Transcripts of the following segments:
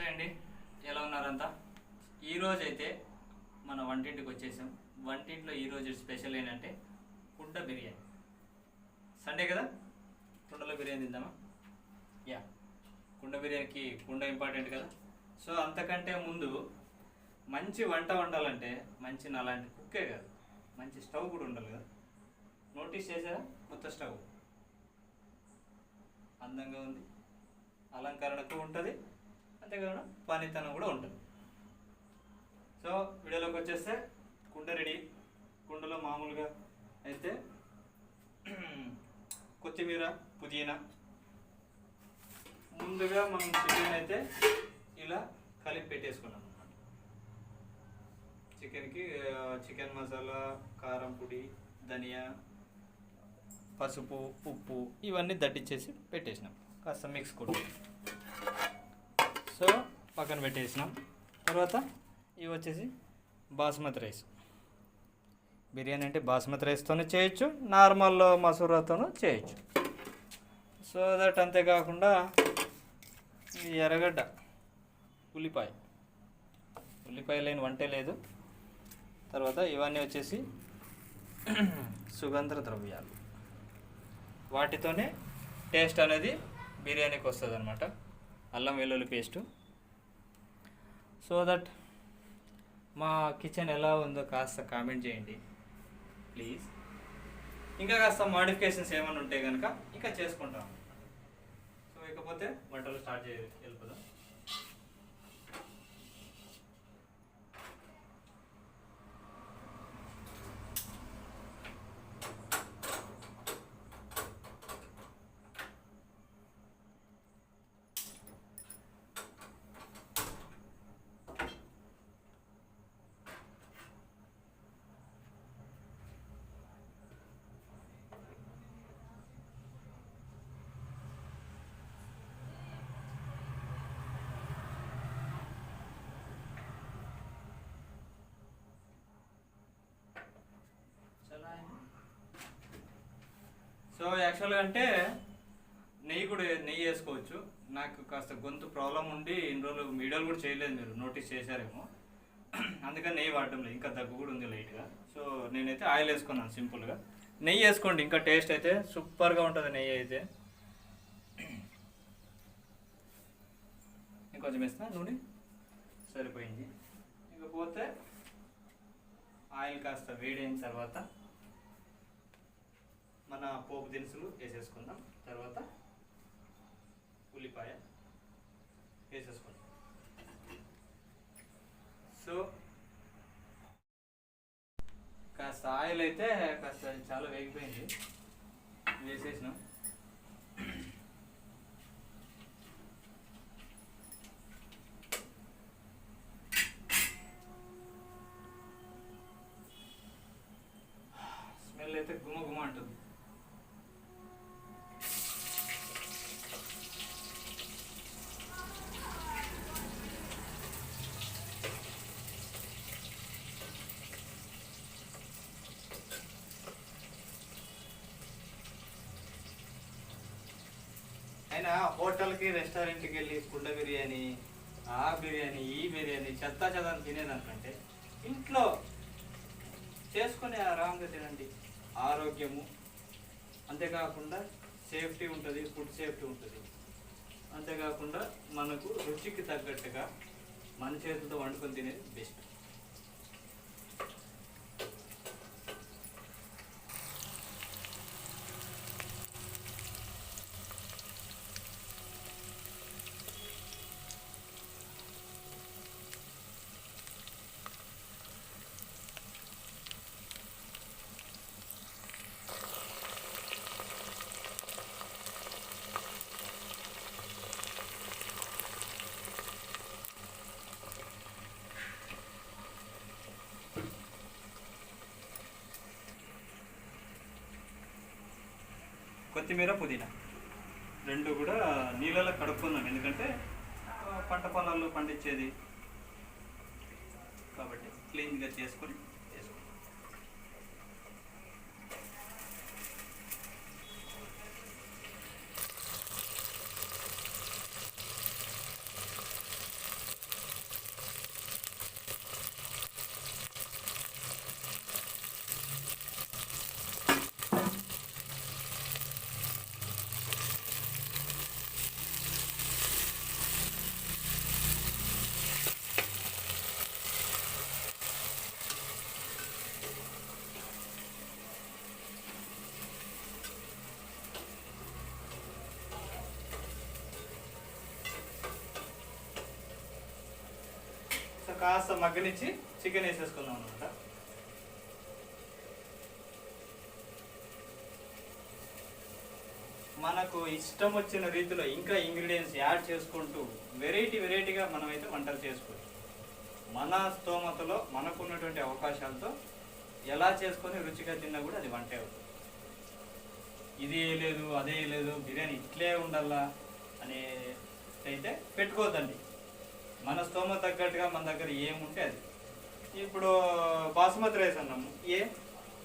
నమస్తే అండి, ఎలా ఉన్నారంతా? ఈరోజు అయితే మన వంటింటికి వచ్చేసాం. వంటింట్లో ఈరోజు స్పెషల్ ఏంటంటే కుండ బిర్యానీ. సండే కదా, కుండలో బిర్యానీ తిందామా? యా, కుండ బిర్యానీకి కుండ ఇంపార్టెంట్ కదా. సో అంతకంటే ముందు మంచి వంట వండాలంటే మంచి అలాంటి కుక్కే కాదు, మంచి స్టవ్ కూడా ఉండాలి కదా. నోటీస్ చేశారా? కొత్త స్టవ్ అందంగా ఉంది, అలంకరణకు ఉంటుంది, అంతేకాకుండా పనితనం కూడా ఉంటుంది. సో వీడియోలోకి వచ్చేస్తే కుండ రెడీ. కుండలో మామూలుగా అయితే కొత్తిమీర, పుదీనా. ముందుగా మనం చికెన్ అయితే ఇలా కలిపి పెట్టేసుకున్నాం అన్నమాట. చికెన్కి చికెన్ మసాలా, కారం పొడి, ధనియా, పసుపు, ఉప్పు ఇవన్నీ దట్టించేసి పెట్టేసినాం. కాస్త మిక్స్ కొట్టి సో పక్కన పెట్టేసినాం. తర్వాత ఇవి వచ్చేసి బాస్మతి రైస్. బిర్యానీ అంటే బాస్మతి రైస్తోనే చేయొచ్చు, నార్మల్ మసూరాతోనూ చేయొచ్చు. సో దట్ అంతేకాకుండా ఈ ఎర్రగడ్డ, ఉల్లిపాయ లేని వంటే లేదు. తర్వాత ఇవన్నీ వచ్చేసి సుగంధ ద్రవ్యాలు, వాటితోనే టేస్ట్ అనేది బిర్యానీకి వస్తుంది అనమాట. అల్లం వెల్లుల్లి పేస్టు. సో దట్ మా కిచెన్ ఎలా ఉందో కాస్త కామెంట్ చేయండి ప్లీజ్. ఇంకా కాస్త మోడిఫికేషన్స్ ఏమైనా ఉంటే కనుక ఇంకా చేసుకుంటాం. సో ఇకపోతే వంటలు స్టార్ట్ వెళ్ళిపోదాం. సో యాక్చువల్గా అంటే నెయ్యి వేసుకోవచ్చు. నాకు కాస్త గొంతు ప్రాబ్లం ఉండి ఇన్ని రోజులు వీడియోలు కూడా చేయలేదు, మీరు నోటీస్ చేశారేమో. అందుకని నెయ్యి వాడటం లేదు, ఇంకా దగ్గు కూడా ఉంది లైట్గా. సో నేనైతే ఆయిల్ వేసుకున్నాను సింపుల్గా. నెయ్యి వేసుకోండి, ఇంకా టేస్ట్ అయితే సూపర్గా ఉంటుంది నెయ్యి అయితే. ఇంకొంచెం వేస్తా, నూనె సరిపోయింది. ఇకపోతే ఆయిల్ కాస్త వేడైన తర్వాత మన పోపు దినుసులు వేసేసుకుందాం. తర్వాత ఉల్లిపాయ వేసేసుకుందాం. సో కాస్త ఆయిల్ అయితే కాస్త చాలా వేగిపోయింది, వేసేసినాం. స్మెల్ అయితే గుమ అంటుంది. అయినా హోటల్కి, రెస్టారెంట్కి వెళ్ళి కుండ బిర్యానీ, ఆ బిర్యానీ, ఈ బిర్యానీ చెత్త తినేదానికంటే ఇంట్లో చేసుకొని ఆరాంగా తినండి. ఆరోగ్యము, అంతేకాకుండా సేఫ్టీ ఉంటుంది, ఫుడ్ సేఫ్టీ ఉంటుంది. అంతేకాకుండా మనకు రుచికి తగ్గట్టుగా మన చేతులతో వండుకొని తినేది బెస్ట్. కొత్తిమీర, పుదీనా రెండు కూడా నీళ్ళలో కడుక్కుందాం, ఎందుకంటే పంట పొలాల్లో పండించేది కాబట్టి క్లీన్గా చేసుకొని వేసుకుందాం. కాస్త మగ్గనిచ్చి చికెన్ వేసేసుకుందాం అనమాట. మనకు ఇష్టం వచ్చిన రీతిలో ఇంకా ఇంగ్రీడియంట్స్ యాడ్ చేసుకుంటూ వెరైటీగా మనమైతే వంటలు చేసుకోవచ్చు. మన స్తోమతలో మనకున్నటువంటి అవకాశాలతో ఎలా చేసుకొని రుచిగా తిన్నా కూడా అది వంటే అవుతుంది. ఇది లేదు అదే లేదు బిర్యానీ ఇట్లే ఉండాలా అనే అయితే పెట్టుకోవద్దండి. మన స్తోమత తగ్గట్టుగా మన దగ్గర ఏముంటే అది. ఇప్పుడు బాసుమతి రైస్ అన్నాము,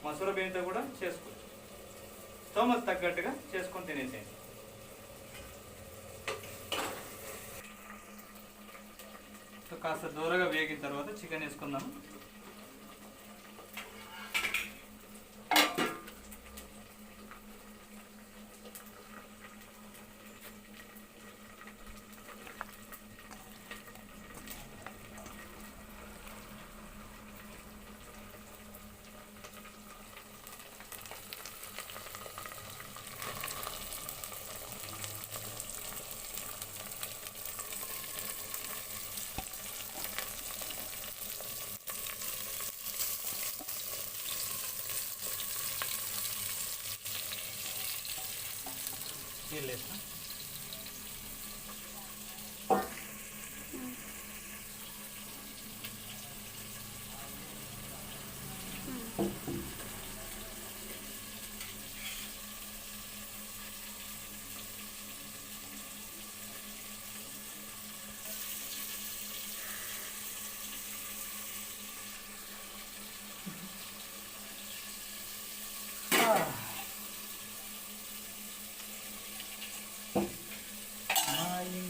మసూర బియ్యంతో కూడా చేసుకోవచ్చు. స్తోమత తగ్గట్టుగా చేసుకొని తినేసేయండి. కాస్త దూరగా వేగిన తర్వాత చికెన్ వేసుకుందాము.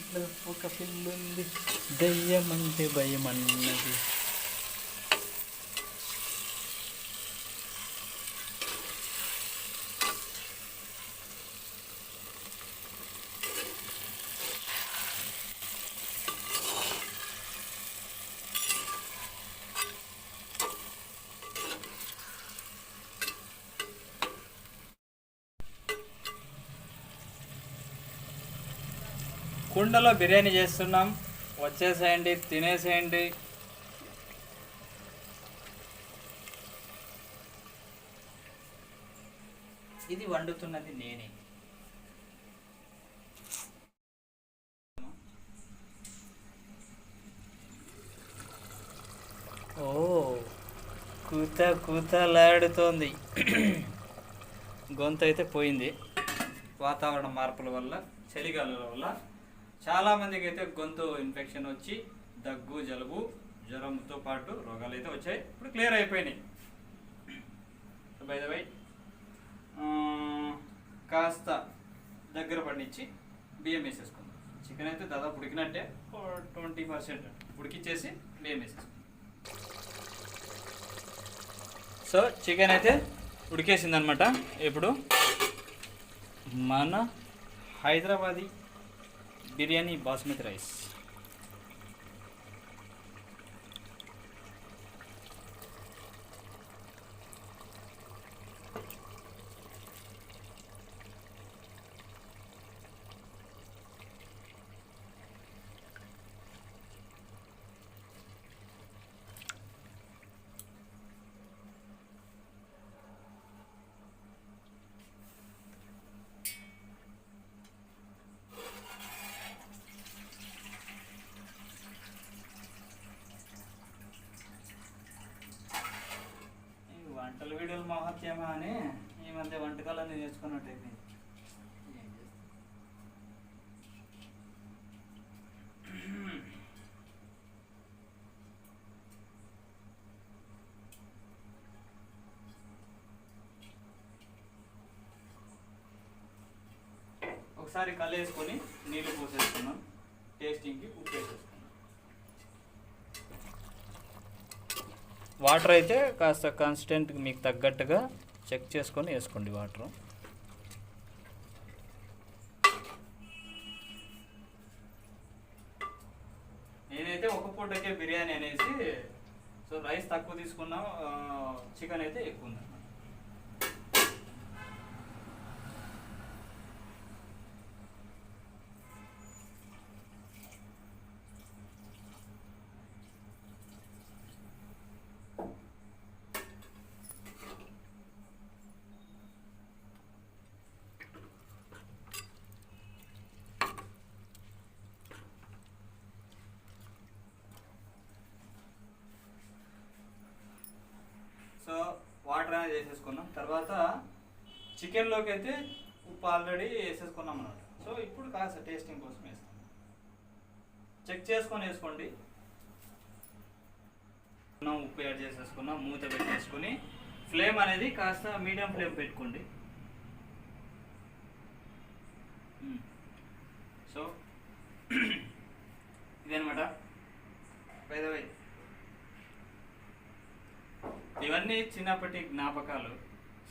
వేసిన ఒక పిల్లుంది దయ్యం అంటే భయం అన్నది. కుండలో బిర్యానీ చేస్తున్నాం, వచ్చేసేయండి, తినేసేయండి. ఇది వండుతున్నది నేనే. ఓ కూతలాడుతోంది. గొంతు అయితే పోయింది వాతావరణ మార్పుల వల్ల, చలిగాలుల వల్ల. చాలామందికి అయితే గొంతు ఇన్ఫెక్షన్ వచ్చి దగ్గు, జలుబు, జ్వరంతో పాటు రోగాలు అయితే వచ్చాయి. ఇప్పుడు క్లియర్ అయిపోయినాయి. బై ద వై కాస్త దగ్గర పడినిచ్చి బియ్యం వేసేసుకుందాం. చికెన్ అయితే దాదాపు ఉడికినట్టే, 20% ఉడికిచ్చేసి బియ్యం వేసేసుకుందాం. సో చికెన్ అయితే ఉడికేసిందనమాట. ఇప్పుడు మన హైదరాబాదీ బిర్యానీ బాస్మతి రైస్ వంటల వీడియోలు మహత్యమా అని ఈ మధ్య వంటకాలన్నీ నేర్చుకున్నట్టయితే ఒకసారి కలిపేసుకొని నీళ్ళు పోసేసుకున్నాం. టేస్టింగ్కి ఉప్పు వేసేసుకున్నాం. వాటర్ అయితే కాస్త కాన్స్టెంట్ మీకు తగ్గట్టుగా చెక్ చేసుకొని వేసుకోండి వాటర్. నేనైతే ఒక పూటకే బిర్యానీ అనేసి సో రైస్ తక్కువ తీసుకున్నా, చికెన్ అయితే ఎక్కువ ఉంది. వేసేసుకున్నాం. తర్వాత చికెన్లోకి అయితే ఉప్పు ఆల్రెడీ వేసేసుకున్నాం అన్నమాట. సో ఇప్పుడు కాస్త టేస్టింగ్ కోసం వేస్తాం. చెక్ చేసుకొని వేసుకోండి. ఉప్పు యాడ్ చేసేసుకున్నాం. మూత పెట్టేసుకుని ఫ్లేమ్ అనేది కాస్త మీడియం ఫ్లేమ్ పెట్టుకోండి. సో ఇదనమాట. బై ద వే ఇవన్నీ చిన్నప్పటి జ్ఞాపకాలు.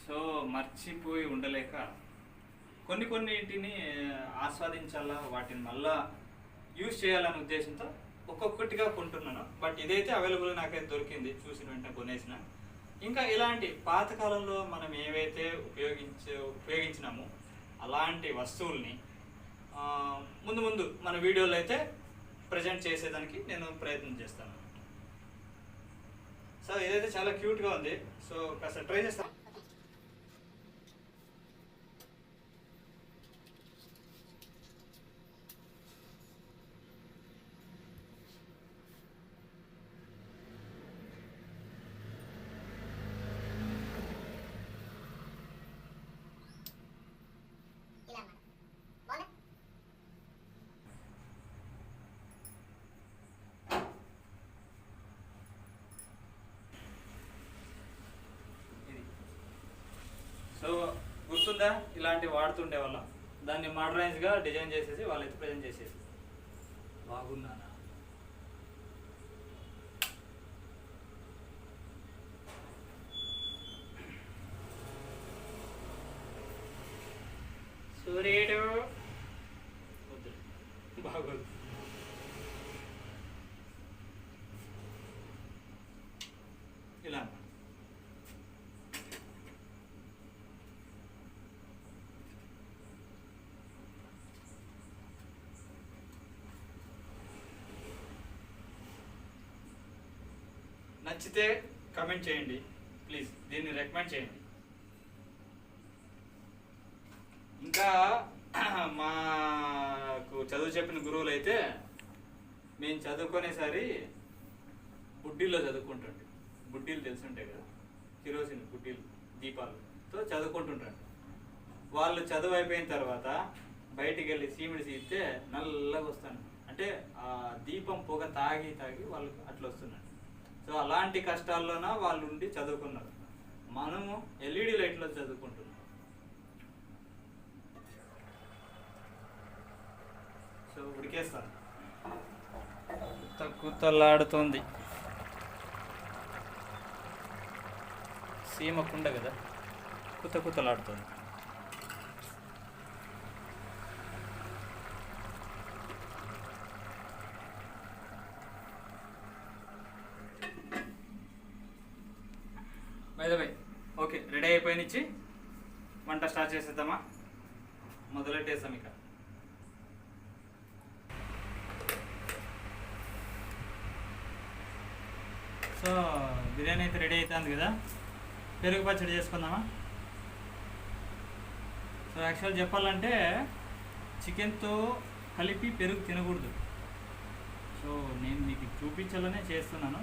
సో మర్చిపోయి ఉండలేక కొన్నిటిని ఆస్వాదించాలా, వాటిని మళ్ళా యూజ్ చేయాలనే ఉద్దేశంతో ఒక్కొక్కటిగా కొంటున్నాను. బట్ ఇదైతే అవైలబుల్ నాకైతే దొరికింది, చూసిన వెంటనే కొనేసిన. ఇంకా ఇలాంటి పాతకాలంలో మనం ఏవైతే ఉపయోగించినామో అలాంటి వస్తువుల్ని ముందు మన వీడియోలో అయితే ప్రజెంట్ చేసేదానికి నేను ప్రయత్నం చేస్తాను. సో ఇదైతే చాలా క్యూట్గా ఉంది. సో కాస్త ట్రై చేస్తాను. సో గుర్తుందా, ఇలాంటి వాడుతుండే వాళ్ళం. దాన్ని మోడరైజ్గా డిజైన్ చేసేసి వాళ్ళైతే ప్రజెంట్ చేసేసి బాగున్నానా. సూర్యుడు బాగోదు. ఇలా నచ్చితే కామెంట్ చేయండి ప్లీజ్, దీన్ని రికమెండ్ చేయండి. ఇంకా మాకు చదువు చెప్పిన గురువులు అయితే మేము చదువుకునేసరి బుడ్డీల్లో చదువుకుంటుండే. బుడ్డీలు తెలుసుంటాయి కదా, కిరోసిన్ బుడ్డీలు, దీపాలతో చదువుకుంటుంటారు. వాళ్ళు చదువు అయిపోయిన తర్వాత బయటికి వెళ్ళి సీమిడి సీస్తే నల్లగా వస్తాను. అంటే ఆ దీపం పొగ తాగి వాళ్ళు అట్లా వస్తున్నారు. సో అలాంటి కష్టాల్లోన వాళ్ళు ఉండి చదువుకున్నారు. మనము ఎల్ఈడి లైట్లో చదువుకుంటున్నాం. సో ఉడికేస్తాను. కుత్తలాడుతోంది. సీమకుండ కదా, కుత్తలాడుతోంది. బై ఓకే, రెడీ అయిపోయినిచ్చి వంట స్టార్ట్ చేసేద్దామా? మొదలెట్టేస్తాం ఇక. సో బిర్యానీ అయితే రెడీ అవుతుంది కదా, పెరుగు పచ్చడి చేసుకుందామా? సో యాక్చువల్ చెప్పాలంటే చికెన్తో కలిపి పెరుగు తినకూడదు. సో నేను మీకు చూపించాలనే చేస్తున్నాను.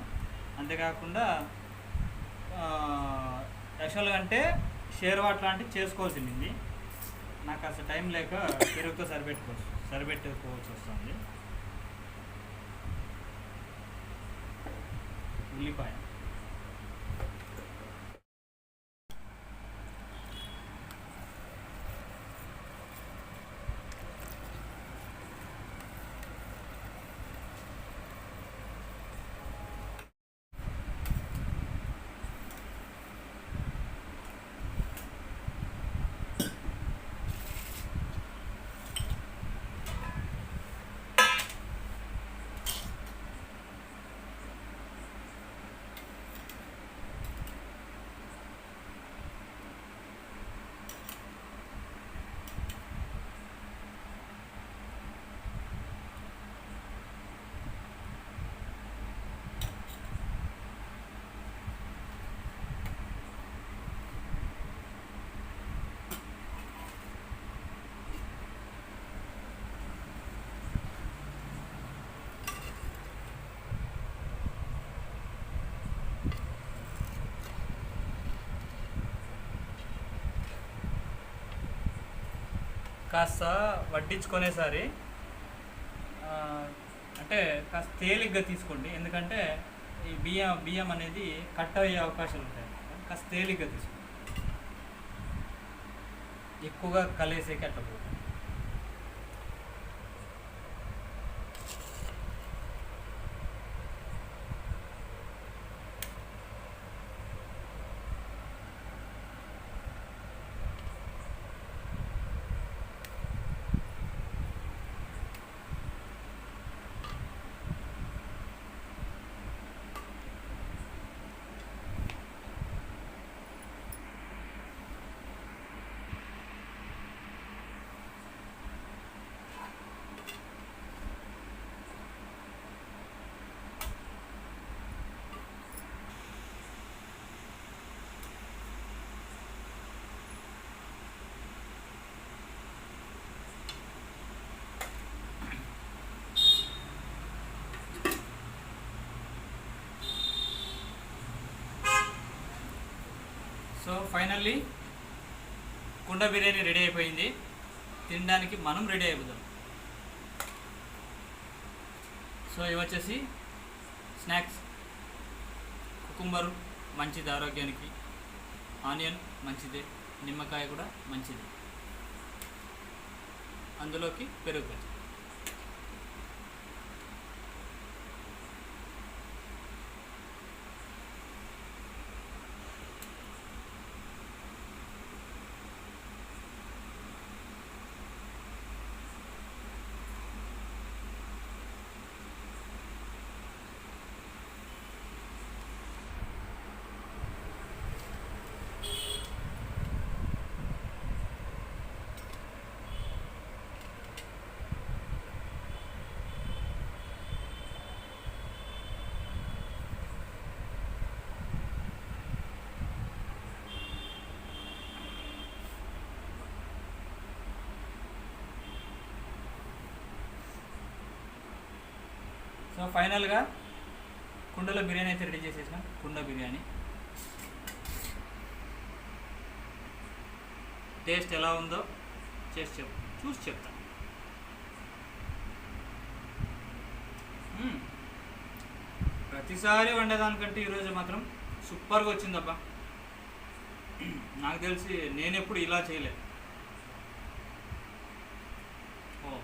అంతేకాకుండా యాక్చువల్గా అంటే షేర్వా అట్లాంటివి చేసుకోవాల్సింది. నాకు అసలు టైం లేక పెరుగుతో సరిపెట్టుకోవాల్సి వస్తుంది. ఉల్లిపాయ, కాస్త వడ్డించుకునేసారి అంటే కాస్త తేలిగ్గా తీసుకోండి, ఎందుకంటే ఈ బియ్యం అనేది కట్ అయ్యే అవకాశాలు ఉంటాయి. కాస్త తేలిగ్గా తీసుకోండి, ఎక్కువగా కలిసేకి అట్లా పోతుంది. సో ఫైనల్లీ కుండ బిర్యానీ రెడీ అయిపోయింది. తినడానికి మనం రెడీ అయిపోతాం. సో ఇవి వచ్చేసి స్నాక్స్. కుకుంబరు మంచిది ఆరోగ్యానికి, ఆనియన్ మంచిదే, నిమ్మకాయ కూడా మంచిది, అందులోకి పెరుగు పచ్చడి. సో ఫైనల్గా కుండలో బిర్యానీ అయితే రెడీ చేసేసిన. కుండ బిర్యానీ టేస్ట్ ఎలా ఉందో చూసి చెప్తాను. ప్రతిసారి వండేదానికంటే ఈరోజు మాత్రం సూపర్గా వచ్చిందబ్బా. నాకు తెలిసి నేను ఎప్పుడు ఇలా చేయలేదు. ఓ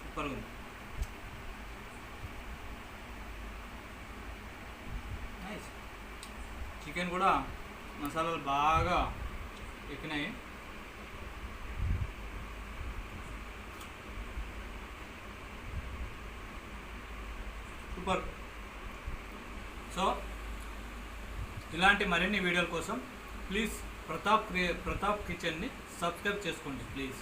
సూపర్గా ఉంది. చికెన్ కూడా మసాలాలు బాగా ఎక్కినాయి. సూపర్. సో ఇలాంటి మరిన్ని వీడియోల కోసం ప్లీజ్ ప్రతాప్ కిచెన్ని సబ్స్క్రైబ్ చేసుకోండి ప్లీజ్.